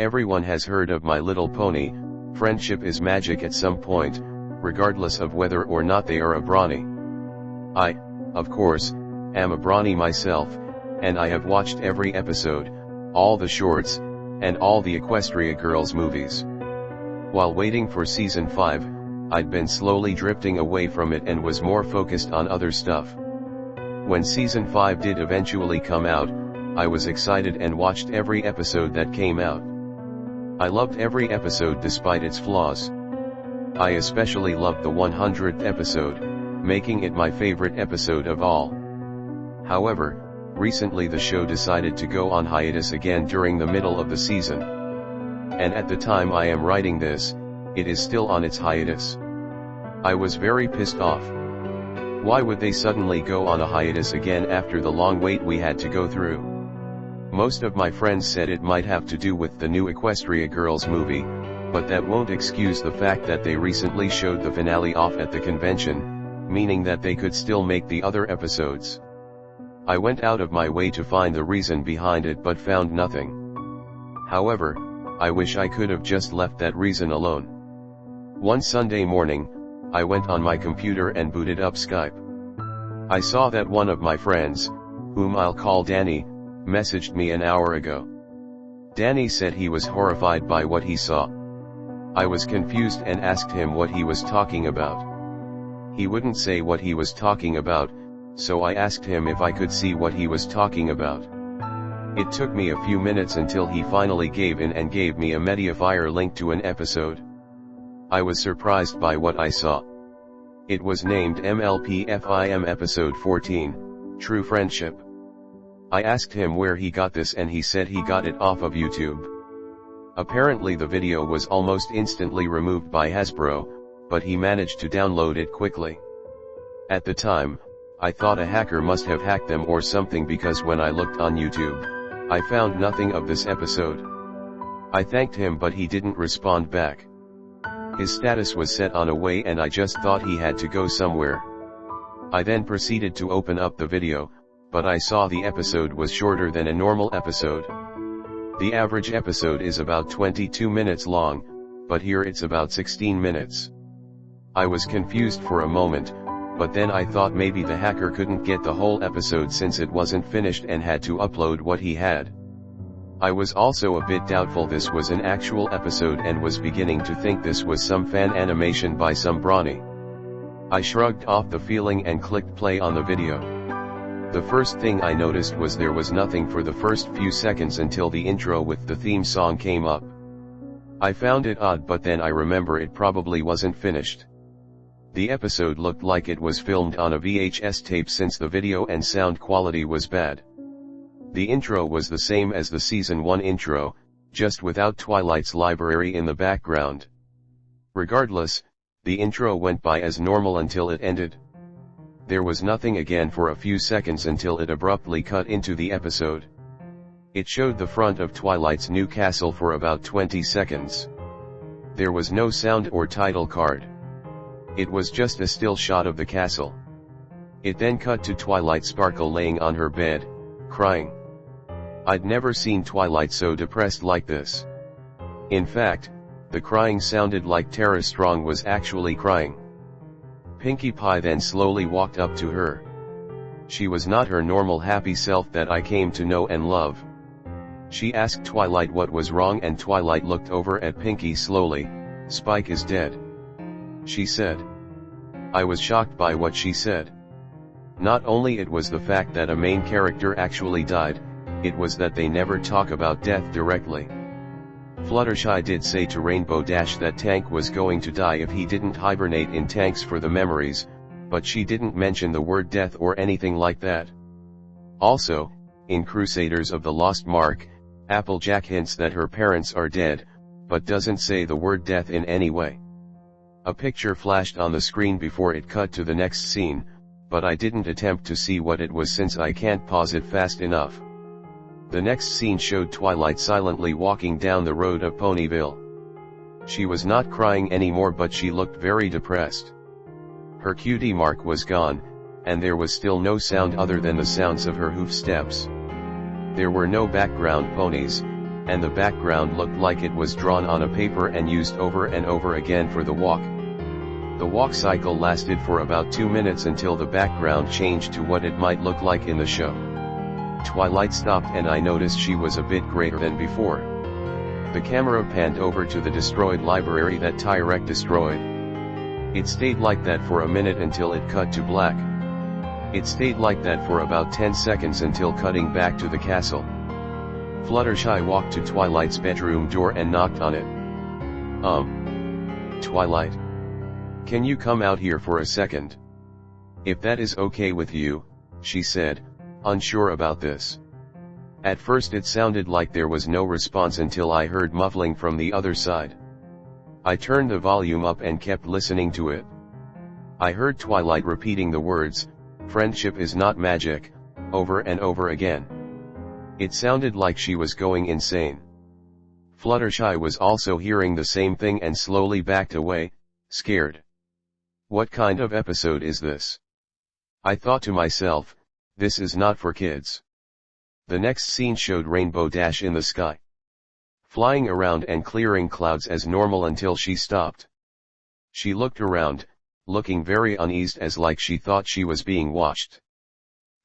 Everyone has heard of My Little Pony. Friendship is magic at some point, regardless of whether or not they are a brony. I, of course, am a brony myself, and I have watched every episode, all the shorts, and all the Equestria Girls movies. While waiting for season 5, I'd been slowly drifting away from it and was more focused on other stuff. When season 5 did eventually come out, I was excited and watched every episode that came out. I loved every episode despite its flaws. I especially loved the 100th episode, making it my favorite episode of all. However, recently the show decided to go on hiatus again during the middle of the season. And at the time I am writing this, it is still on its hiatus. I was very pissed off. Why would they suddenly go on a hiatus again after the long wait we had to go through? Most of my friends said it might have to do with the new Equestria Girls movie, but that won't excuse the fact that they recently showed the finale off at the convention, meaning that they could still make the other episodes. I went out of my way to find the reason behind it but found nothing. However, I wish I could have just left that reason alone. One Sunday morning, I went on my computer and booted up Skype. I saw that one of my friends, whom I'll call Danny, messaged me an hour ago. Danny said he was horrified by what he saw. I was confused and asked him what he was talking about. He wouldn't say what he was talking about, so I asked him if I could see what he was talking about. It took me a few minutes until he finally gave in and gave me a Mediafire link to an episode. I was surprised by what I saw. It was named MLPFIM Episode 14, True Friendship. I asked him where he got this and he said he got it off of YouTube. Apparently the video was almost instantly removed by Hasbro, but he managed to download it quickly. At the time, I thought a hacker must have hacked them or something because when I looked on YouTube, I found nothing of this episode. I thanked him but he didn't respond back. His status was set on away and I just thought he had to go somewhere. I then proceeded to open up the video, but I saw the episode was shorter than a normal episode. The average episode is about 22 minutes long, but here it's about 16 minutes. I was confused for a moment, but then I thought maybe the hacker couldn't get the whole episode since it wasn't finished and had to upload what he had. I was also a bit doubtful this was an actual episode and was beginning to think this was some fan animation by some brony. I shrugged off the feeling and clicked play on the video. The first thing I noticed was there was nothing for the first few seconds until the intro with the theme song came up. I found it odd but then I remember it probably wasn't finished. The episode looked like it was filmed on a VHS tape since the video and sound quality was bad. The intro was the same as the season 1 intro, just without Twilight's library in the background. Regardless, the intro went by as normal until it ended. There was nothing again for a few seconds until it abruptly cut into the episode. It showed the front of Twilight's new castle for about 20 seconds. There was no sound or title card. It was just a still shot of the castle. It then cut to Twilight Sparkle laying on her bed, crying. I'd never seen Twilight so depressed like this. In fact, the crying sounded like Tara Strong was actually crying. Pinkie Pie then slowly walked up to her. She was not her normal happy self that I came to know and love. She asked Twilight what was wrong and Twilight looked over at Pinkie slowly. Spike is dead, she said. I was shocked by what she said. Not only it was the fact that a main character actually died, it was that they never talk about death directly. Fluttershy did say to Rainbow Dash that Tank was going to die if he didn't hibernate in tanks for the memories, but she didn't mention the word death or anything like that. Also, in Crusaders of the Lost Mark, Applejack hints that her parents are dead, but doesn't say the word death in any way. A picture flashed on the screen before it cut to the next scene, but I didn't attempt to see what it was since I can't pause it fast enough. The next scene showed Twilight silently walking down the road of Ponyville. She was not crying anymore but she looked very depressed. Her cutie mark was gone, and there was still no sound other than the sounds of her hoof steps. There were no background ponies, and the background looked like it was drawn on a paper and used over and over again for the walk. The walk cycle lasted for about 2 minutes until the background changed to what it might look like in the show. Twilight stopped and I noticed she was a bit greater than before. The camera panned over to the destroyed library that Tyrek destroyed. It stayed like that for a minute until it cut to black. It stayed like that for about 10 seconds until cutting back to the castle. Fluttershy walked to Twilight's bedroom door and knocked on it. Twilight? Can you come out here for a second? If that is okay with you, she said, unsure about this. At first it sounded like there was no response until I heard muffling from the other side. I turned the volume up and kept listening to it. I heard Twilight repeating the words, "Friendship is not magic," over and over again. It sounded like she was going insane. Fluttershy was also hearing the same thing and slowly backed away, scared. What kind of episode is this? I thought to myself, this is not for kids. The next scene showed Rainbow Dash in the sky, flying around and clearing clouds as normal until she stopped. She looked around, looking very uneased as like she thought she was being watched.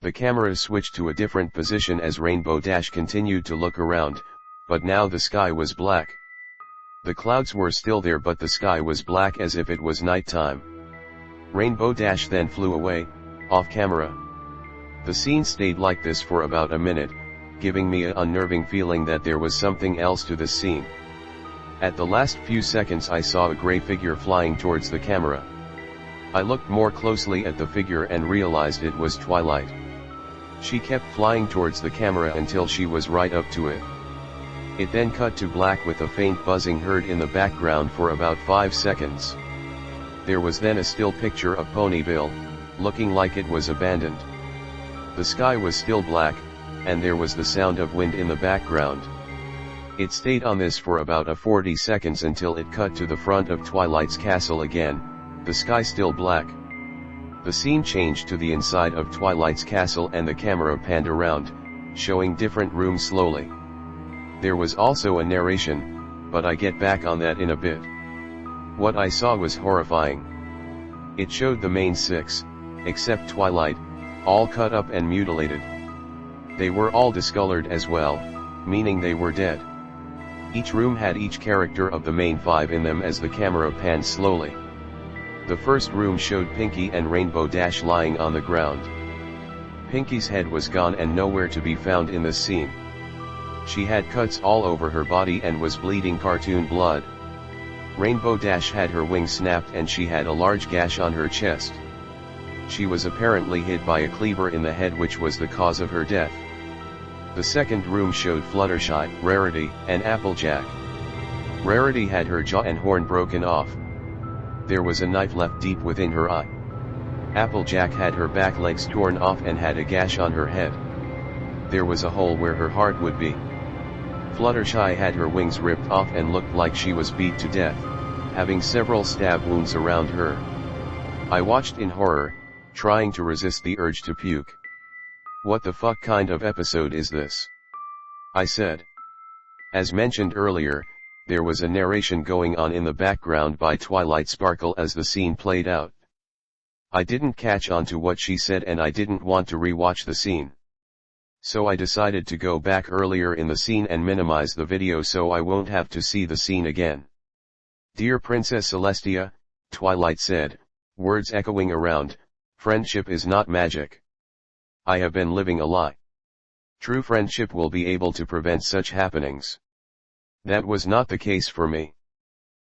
The camera switched to a different position as Rainbow Dash continued to look around, but now the sky was black. The clouds were still there but the sky was black as if it was nighttime. Rainbow Dash then flew away, off camera. The scene stayed like this for about a minute, giving me an unnerving feeling that there was something else to this scene. At the last few seconds I saw a gray figure flying towards the camera. I looked more closely at the figure and realized it was Twilight. She kept flying towards the camera until she was right up to it. It then cut to black with a faint buzzing heard in the background for about 5 seconds. There was then a still picture of Ponyville, looking like it was abandoned. The sky was still black, and there was the sound of wind in the background. It stayed on this for about 40 seconds until it cut to the front of Twilight's castle again, the sky still black. The scene changed to the inside of Twilight's castle and the camera panned around, showing different rooms slowly. There was also a narration, but I get back on that in a bit. What I saw was horrifying. It showed the main 6, except Twilight, all cut up and mutilated. They were all discolored as well, meaning they were dead. Each room had each character of the main 5 in them as the camera panned slowly. The first room showed Pinky and Rainbow Dash lying on the ground. Pinky's head was gone and nowhere to be found in this scene. She had cuts all over her body and was bleeding cartoon blood. Rainbow Dash had her wing snapped and she had a large gash on her chest. She was apparently hit by a cleaver in the head, which was the cause of her death. The second room showed Fluttershy, Rarity, and Applejack. Rarity had her jaw and horn broken off. There was a knife left deep within her eye. Applejack had her back legs torn off and had a gash on her head. There was a hole where her heart would be. Fluttershy had her wings ripped off and looked like she was beat to death, having several stab wounds around her. I watched in horror, trying to resist the urge to puke. What the fuck kind of episode is this? I said. As mentioned earlier, there was a narration going on in the background by Twilight Sparkle as the scene played out. I didn't catch on to what she said and I didn't want to re-watch the scene. So I decided to go back earlier in the scene and minimize the video so I won't have to see the scene again. "Dear Princess Celestia," Twilight said, words echoing around, "friendship is not magic. I have been living a lie. True friendship will be able to prevent such happenings. That was not the case for me.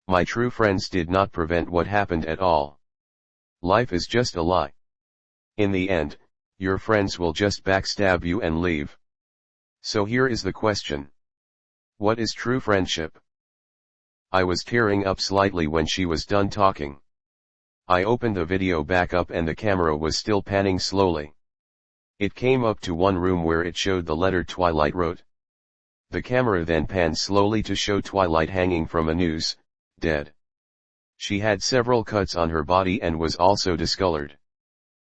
My true friends did not prevent what happened at all. Life is just a lie. In the end, your friends will just backstab you and leave. So here is the question. What is true friendship?" I was tearing up slightly when she was done talking. I opened the video back up and the camera was still panning slowly. It came up to one room where it showed the letter Twilight wrote. The camera then panned slowly to show Twilight hanging from a noose, dead. She had several cuts on her body and was also discolored.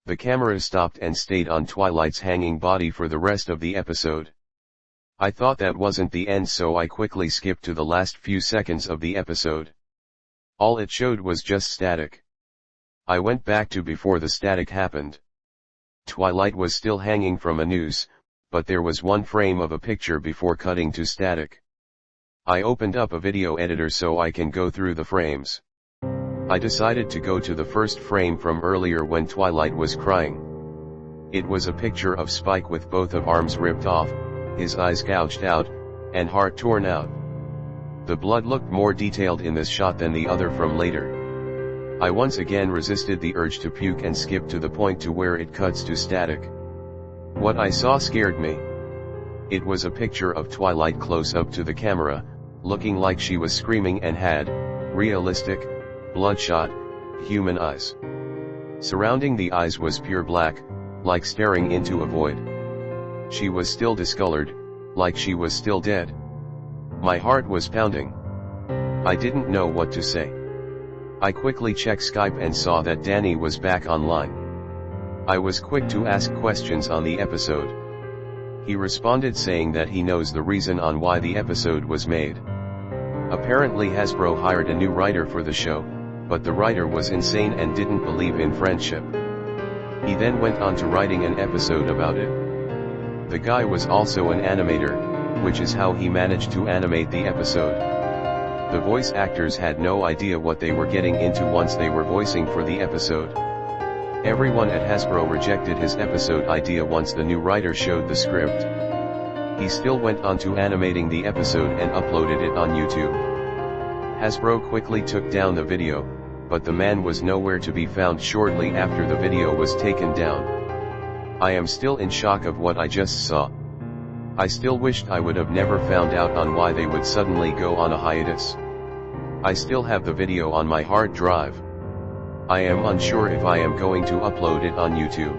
The camera stopped and stayed on Twilight's hanging body for the rest of the episode. I thought that wasn't the end, so I quickly skipped to the last few seconds of the episode. All it showed was just static. I went back to before the static happened. Twilight was still hanging from a noose, but there was one frame of a picture before cutting to static. I opened up a video editor so I can go through the frames. I decided to go to the first frame from earlier when Twilight was crying. It was a picture of Spike with both of arms ripped off, his eyes gouged out, and heart torn out. The blood looked more detailed in this shot than the other from later. I once again resisted the urge to puke and skipped to the point to where it cuts to static. What I saw scared me. It was a picture of Twilight close up to the camera, looking like she was screaming and had realistic, bloodshot, human eyes. Surrounding the eyes was pure black, like staring into a void. She was still discolored, like she was still dead. My heart was pounding. I didn't know what to say. I quickly checked Skype and saw that Danny was back online. I was quick to ask questions on the episode. He responded saying that he knows the reason on why the episode was made. Apparently Hasbro hired a new writer for the show, but the writer was insane and didn't believe in friendship. He then went on to writing an episode about it. The guy was also an animator, which is how he managed to animate the episode. The voice actors had no idea what they were getting into once they were voicing for the episode. Everyone at Hasbro rejected his episode idea once the new writer showed the script. He still went on to animating the episode and uploaded it on YouTube. Hasbro quickly took down the video, but the man was nowhere to be found shortly after the video was taken down. I am still in shock of what I just saw. I still wished I would have never found out on why they would suddenly go on a hiatus. I still have the video on my hard drive. I am unsure if I am going to upload it on YouTube.